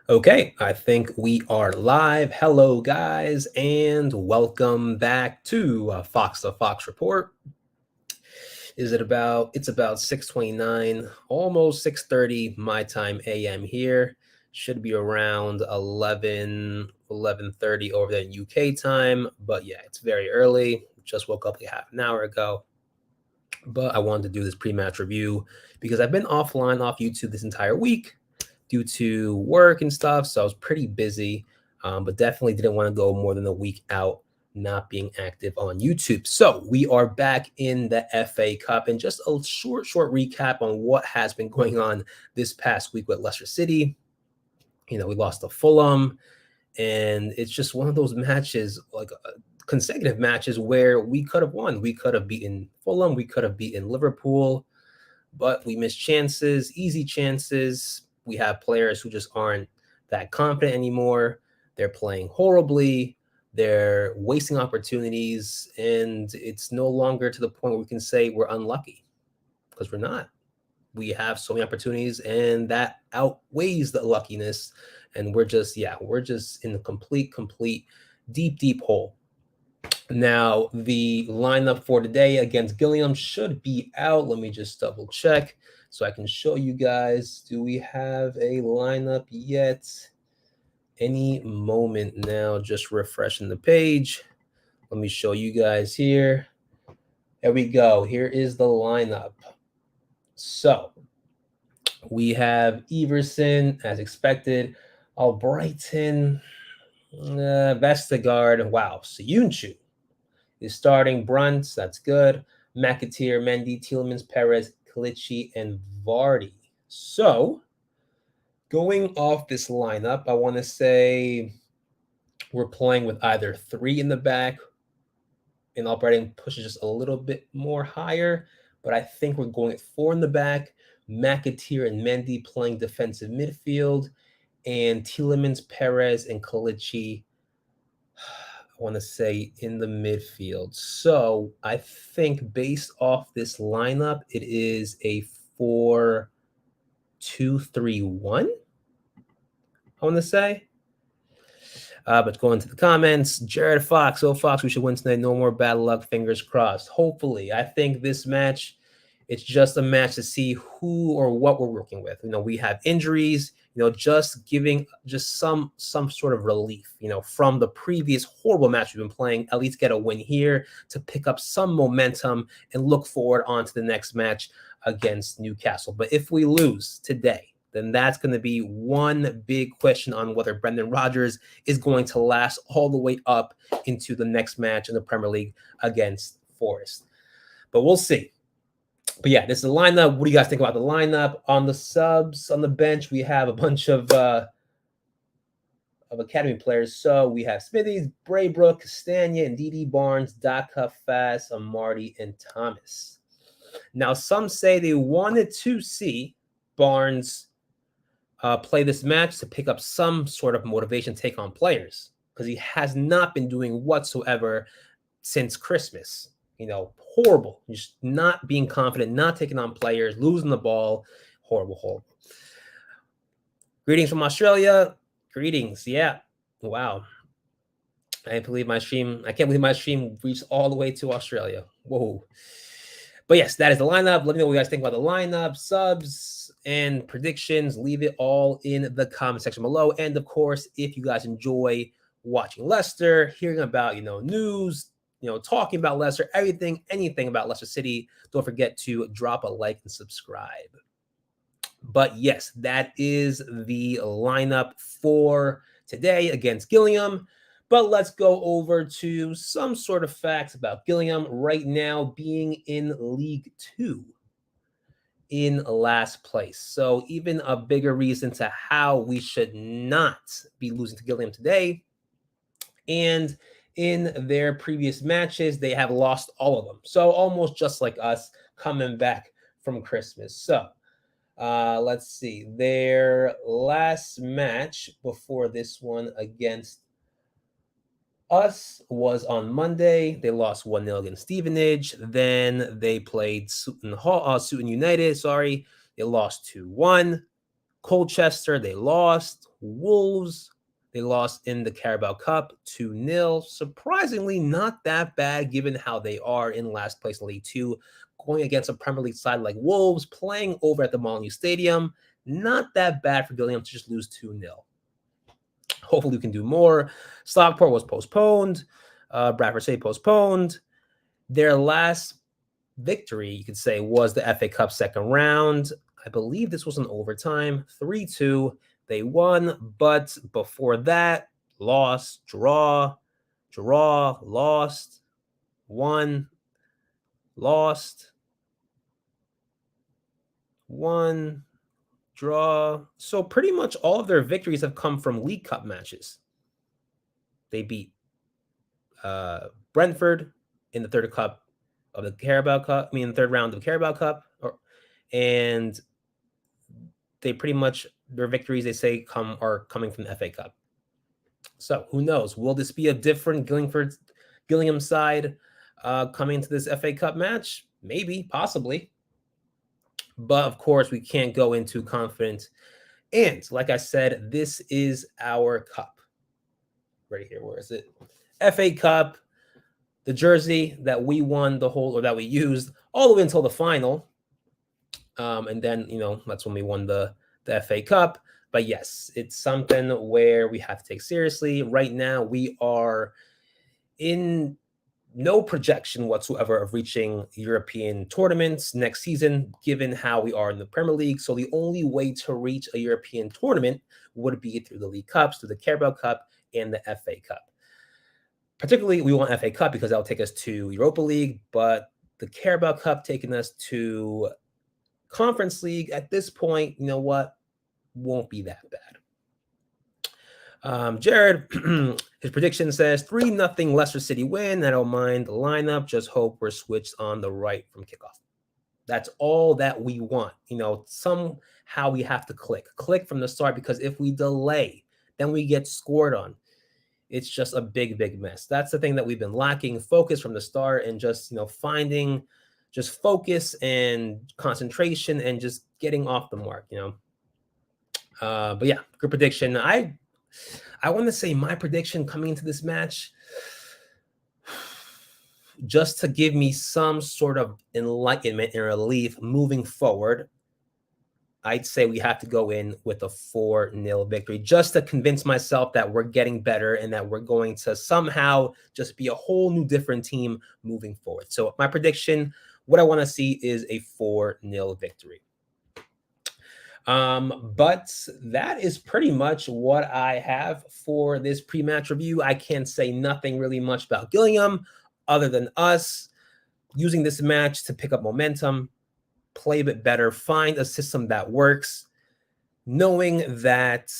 Okay, I think we are live. Hello, guys, and welcome back to Fox the Fox Report. It's about 6:29, almost 6:30 my time AM here. Should be around 11:30 over there in UK time, but yeah, it's very early. Just woke up like half an hour ago, but I wanted to do this pre-match review because I've been offline off YouTube this entire week due to work and stuff. So I was pretty busy, but definitely didn't want to go more than a week out not being active on YouTube. So we are back in the FA Cup, and just a short recap on what has been going on this past week with Leicester City. We lost to Fulham, and it's just one of those matches, like consecutive matches where we could have won. We could have beaten Fulham, we could have beaten Liverpool, but we missed chances, easy chances. We have players who just aren't that confident anymore. They're playing horribly. They're wasting opportunities. And it's no longer to the point where we can say we're unlucky, because we're not. We have so many opportunities, and that outweighs the luckiness. And we're just in a complete, deep hole. Now, the lineup for today against Gillingham should be out. Let me just double check so I can show you guys. Do we have a lineup yet? Any moment now, just refreshing the page. Let me show you guys here. There we go. Here is the lineup. So we have Everson, as expected, Albrighton, Vestergaard, wow, Suyunchu is starting. Brunt, that's good. McAteer, Mendy, Tielemans, Perez, Kalichi, and Vardy. So, going off this lineup, I want to say we're playing with either three in the back, and Albrighton pushes just a little bit more higher, but I think we're going at four in the back. McAteer and Mendy playing defensive midfield, and Tielemans, Perez, and Kalichi, I want to say, in the midfield. So I think based off this lineup, it is a 4-2-3-1. I want to say. But going to the comments, Jared Fox, Fox, we should win tonight. No more bad luck. Fingers crossed. Hopefully. I think this match, it's just a match to see who or what we're working with. We have injuries, just giving just some sort of relief, from the previous horrible match we've been playing, at least get a win here to pick up some momentum and look forward onto the next match against Newcastle. But if we lose today, then that's going to be one big question on whether Brendan Rodgers is going to last all the way up into the next match in the Premier League against Forest. But we'll see. But yeah, this is the lineup. What do you guys think about the lineup? On the subs, on the bench, we have a bunch of academy players. So we have Smithies, Braybrook, Castagna, Ndidi, Barnes, Daka, Fass, Amarty, and Thomas. Now, some say they wanted to see Barnes play this match to pick up some sort of motivation take on players, because he has not been doing whatsoever since Christmas. Horrible. Just not being confident, not taking on players, losing the ball. Horrible. Greetings from Australia. Greetings. Yeah. Wow. I can't believe my stream reached all the way to Australia. Whoa. But yes, that is the lineup. Let me know what you guys think about the lineup, subs, and predictions. Leave it all in the comment section below. And of course, if you guys enjoy watching Leicester, hearing about, news, talking about Leicester, anything about Leicester City, don't forget to drop a like and subscribe. But yes, that is the lineup for today against Gillingham. But let's go over to some sort of facts about Gillingham right now being in League Two, in last place. So even a bigger reason to how we should not be losing to Gillingham today. And in their previous matches, they have lost all of them. So almost just like us coming back from Christmas. So let's see. Their last match before this one against us was on Monday. They lost 1-0 against Stevenage. Then they played Sutton United. They lost 2-1. Colchester, they lost. Wolves, they lost in the Carabao Cup 2-0. Surprisingly, not that bad given how they are in last place in League Two, going against a Premier League side like Wolves, playing over at the Molyneux Stadium. Not that bad for Gillingham to just lose 2-0. Hopefully we can do more. Stockport was postponed. Bradford City postponed. Their last victory, you could say, was the FA Cup second round. I believe this was an overtime, 3-2. They won, but before that, lost, draw, lost, won, lost, won, draw. So pretty much all of their victories have come from League Cup matches. They beat Brentford in the third cup of the Carabao Cup. The third round of the Carabao Cup, and they pretty much, their victories, they say, are coming from the FA Cup. So who knows? Will this be a different Gillingham side coming into this FA Cup match? Maybe, possibly. But of course, we can't go in too confident. And like I said, this is our cup. Right here, where is it? FA Cup, the jersey that we won or that we used all the way until the final. And then, that's when we won the FA Cup. But yes, it's something where we have to take seriously. Right now, we are in no projection whatsoever of reaching European tournaments next season, given how we are in the Premier League. So the only way to reach a European tournament would be through the League Cups, through the Carabao Cup and the FA Cup. Particularly, we want FA Cup because that'll take us to Europa League, but the Carabao Cup taking us to Conference League at this point, you know what, won't be that bad. Jared, his prediction says 3-0 Leicester City win. I don't mind the lineup. Just hope we're switched on the right from kickoff. That's all that we want. Somehow we have to click from the start, because if we delay, then we get scored on. It's just a big, big mess. That's the thing that we've been lacking: focus from the start, and just, finding just focus and concentration and just getting off the mark, But yeah, good prediction. I want to say my prediction coming into this match, just to give me some sort of enlightenment and relief moving forward, I'd say we have to go in with a 4-0 victory, just to convince myself that we're getting better and that we're going to somehow just be a whole new different team moving forward. So my prediction, what I want to see is a 4-0 victory. But that is pretty much what I have for this pre-match review. I can't say nothing really much about Gillingham other than us using this match to pick up momentum, play a bit better, find a system that works, knowing that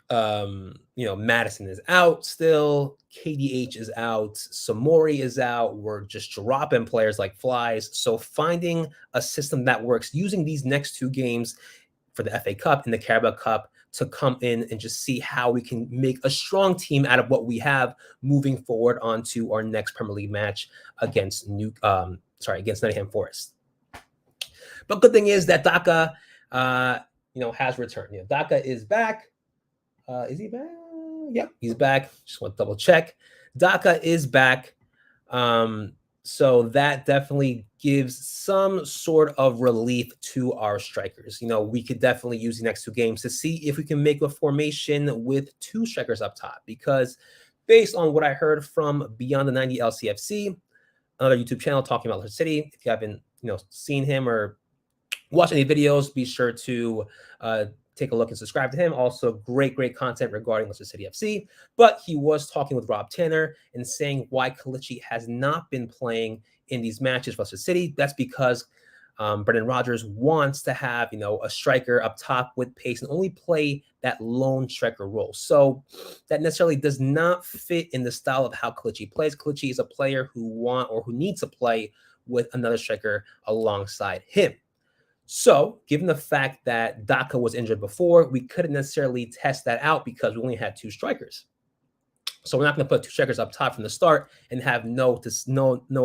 Madison is out still, KDH is out, Samori is out. We're just dropping players like flies. So finding a system that works, using these next two games for the FA Cup and the Carabao Cup to come in and just see how we can make a strong team out of what we have moving forward onto our next Premier League match against Nottingham Forest. But good thing is that Daka, has returned. Daka is back. Is he back? Yep, he's back. Just want to double check. Daka is back. So that definitely gives some sort of relief to our strikers. We could definitely use the next two games to see if we can make a formation with two strikers up top, because based on what I heard from Beyond the 90 LCFC, another YouTube channel talking about Leicester City, if you haven't, seen him or watched any videos, be sure to take a look and subscribe to him. Also, great content regarding Leicester City FC. But he was talking with Rob Tanner and saying why Kalichi has not been playing in these matches for Leicester City. That's because Brendan Rodgers wants to have, a striker up top with pace and only play that lone striker role. So that necessarily does not fit in the style of how Kalichi plays. Kalichi is a player who needs to play with another striker alongside him. So, given the fact that Daka was injured before, we couldn't necessarily test that out because we only had two strikers. So we're not going to put two strikers up top from the start and have no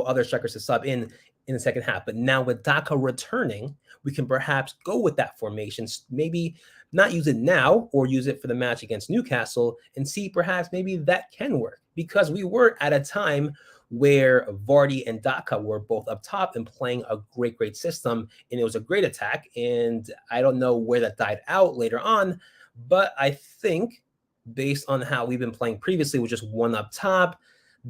other strikers to sub in in the second half. But now with Daka returning, we can perhaps go with that formation, maybe not use it now or use it for the match against Newcastle and see perhaps maybe that can work, because we were at a time where Vardy and Daka were both up top and playing a great system, and it was a great attack. And I don't know where that died out later on, but I think based on how we've been playing previously with just one up top,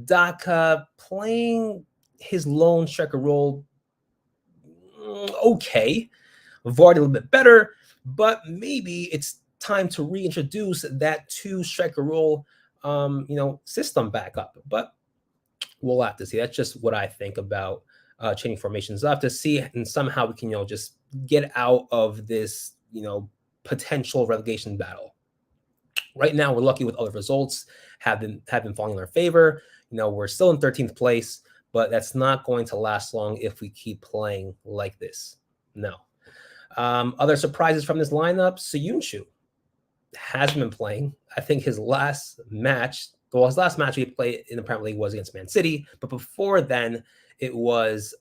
Daka playing his lone striker role okay, Vardy a little bit better, but maybe it's time to reintroduce that two striker role system back up. But we'll have to see. That's just what I think about changing formations. I'll have to see, and somehow we can just get out of this potential relegation battle. Right now, we're lucky with other results have been falling in our favor. We're still in 13th place, but that's not going to last long if we keep playing like this. No. Other surprises from this lineup: Soyuncu has been playing. I think his last match he played in the Premier League was against Man City, but before then it was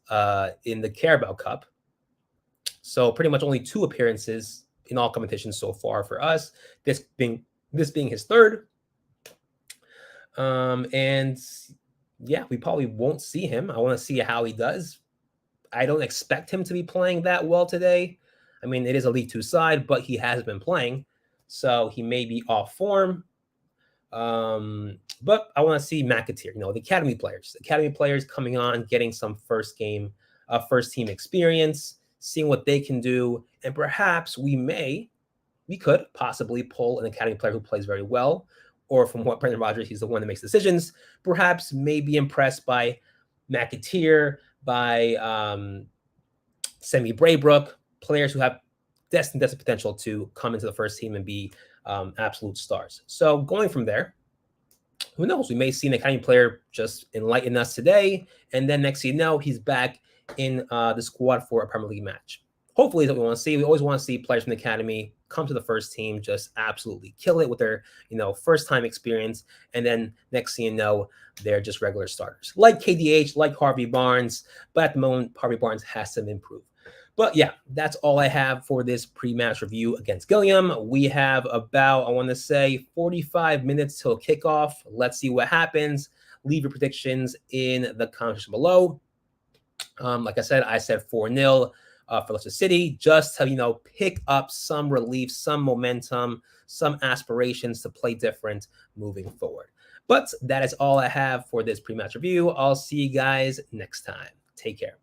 in the Carabao Cup. So pretty much only 2 appearances in all competitions so far for us. This being his third. And yeah, we probably won't see him. I want to see how he does. I don't expect him to be playing that well today. I mean, it is a League 2 side, but he has been playing, so he may be off form. But I want to see McAteer, the academy players coming on, getting some first team experience, seeing what they can do, and perhaps we could possibly pull an academy player who plays very well, or from what Brendan Rodgers, he's the one that makes decisions, perhaps may be impressed by McAteer, by Semi Braybrook, players who have destined potential to come into the first team and be absolute stars. So going from there, who knows? We may see an academy player just enlighten us today, and then next thing you know, he's back in the squad for a Premier League match. Hopefully, that's what we want to see. We always want to see players from the academy come to the first team, just absolutely kill it with their first time experience, and then next thing you know, they're just regular starters, like KDH, like Harvey Barnes. But at the moment, Harvey Barnes has to improve. But yeah, that's all I have for this pre-match review against Gillingham. We have about, I want to say, 45 minutes till kickoff. Let's see what happens. Leave your predictions in the comments below. Like I said 4-0 for Leicester City, just to pick up some relief, some momentum, some aspirations to play different moving forward. But that is all I have for this pre-match review. I'll see you guys next time. Take care.